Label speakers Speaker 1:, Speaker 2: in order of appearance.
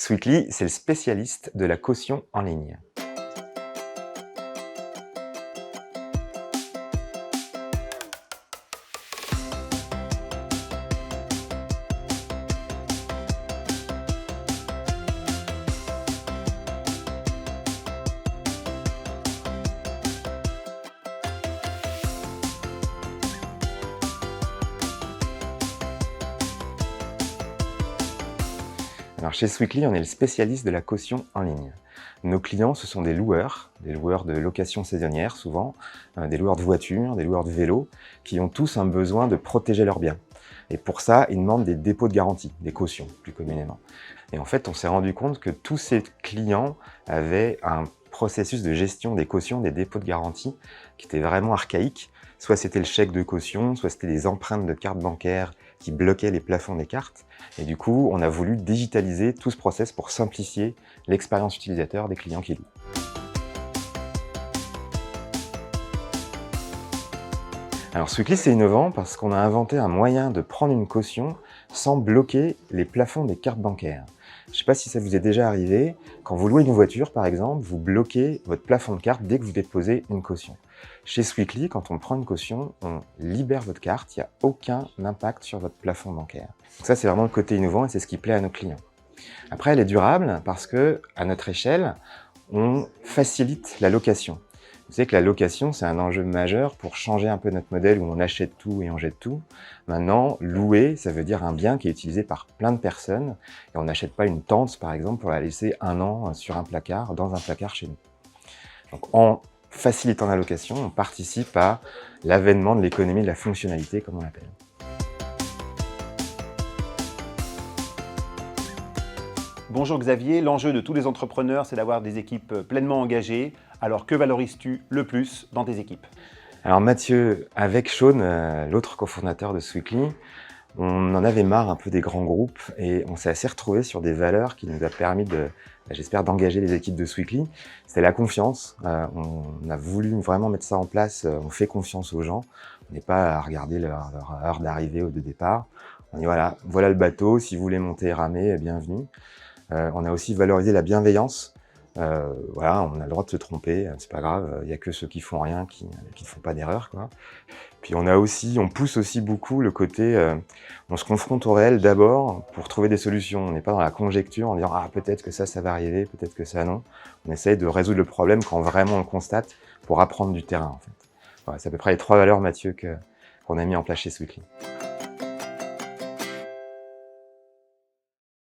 Speaker 1: Sweetly, c'est le spécialiste de la caution en ligne. Alors chez Sweetly, on est le spécialiste de la caution en ligne. Nos clients, ce sont des loueurs de location saisonnière souvent, des loueurs de voitures, des loueurs de vélos, qui ont tous un besoin de protéger leurs biens. Et pour ça, ils demandent des dépôts de garantie, des cautions plus communément. Et en fait, on s'est rendu compte que tous ces clients avaient un processus de gestion des cautions, des dépôts de garantie, qui était vraiment archaïque. Soit c'était le chèque de caution, soit c'était des empreintes de cartes bancaires qui bloquaient les plafonds des cartes. Et du coup, on a voulu digitaliser tout ce process pour simplifier l'expérience utilisateur des clients qui louent. Alors Sweetly, c'est innovant parce qu'on a inventé un moyen de prendre une caution sans bloquer les plafonds des cartes bancaires. Je ne sais pas si ça vous est déjà arrivé, quand vous louez une voiture par exemple, vous bloquez votre plafond de carte dès que vous déposez une caution. Chez Sweetly, quand on prend une caution, on libère votre carte, il n'y a aucun impact sur votre plafond bancaire. Donc ça, c'est vraiment le côté innovant et c'est ce qui plaît à nos clients. Après, elle est durable parce que, à notre échelle, on facilite la location. Vous savez que la location, c'est un enjeu majeur pour changer un peu notre modèle où on achète tout et on jette tout. Maintenant, louer, ça veut dire un bien qui est utilisé par plein de personnes et on n'achète pas une tente, par exemple, pour la laisser 1 an sur un placard, dans un placard chez nous. Donc, en facilitant la location, on participe à l'avènement de l'économie de la fonctionnalité, comme on l'appelle.
Speaker 2: Bonjour Xavier, l'enjeu de tous les entrepreneurs, c'est d'avoir des équipes pleinement engagées. Alors que valorises-tu le plus dans tes équipes?
Speaker 1: Alors Mathieu, avec Sean, l'autre cofondateur de Sweetly, on en avait marre un peu des grands groupes et on s'est assez retrouvés sur des valeurs qui nous a permis j'espère, d'engager les équipes de Sweetly. C'était la confiance. On a voulu vraiment mettre ça en place. On fait confiance aux gens. On n'est pas à regarder leur heure d'arrivée ou de départ. On dit voilà le bateau. Si vous voulez monter et ramer, bienvenue. On a aussi valorisé la bienveillance. Voilà, on a le droit de se tromper, c'est pas grave, il n'y a que ceux qui font rien qui ne font pas d'erreur, quoi. Puis on pousse aussi beaucoup le côté, on se confronte au réel d'abord pour trouver des solutions. On n'est pas dans la conjecture en disant peut-être que ça va arriver, peut-être que ça non. On essaye de résoudre le problème quand vraiment on le constate pour apprendre du terrain en fait. Voilà, c'est à peu près les 3 valeurs, Mathieu, qu'on a mis en place chez Sweetly.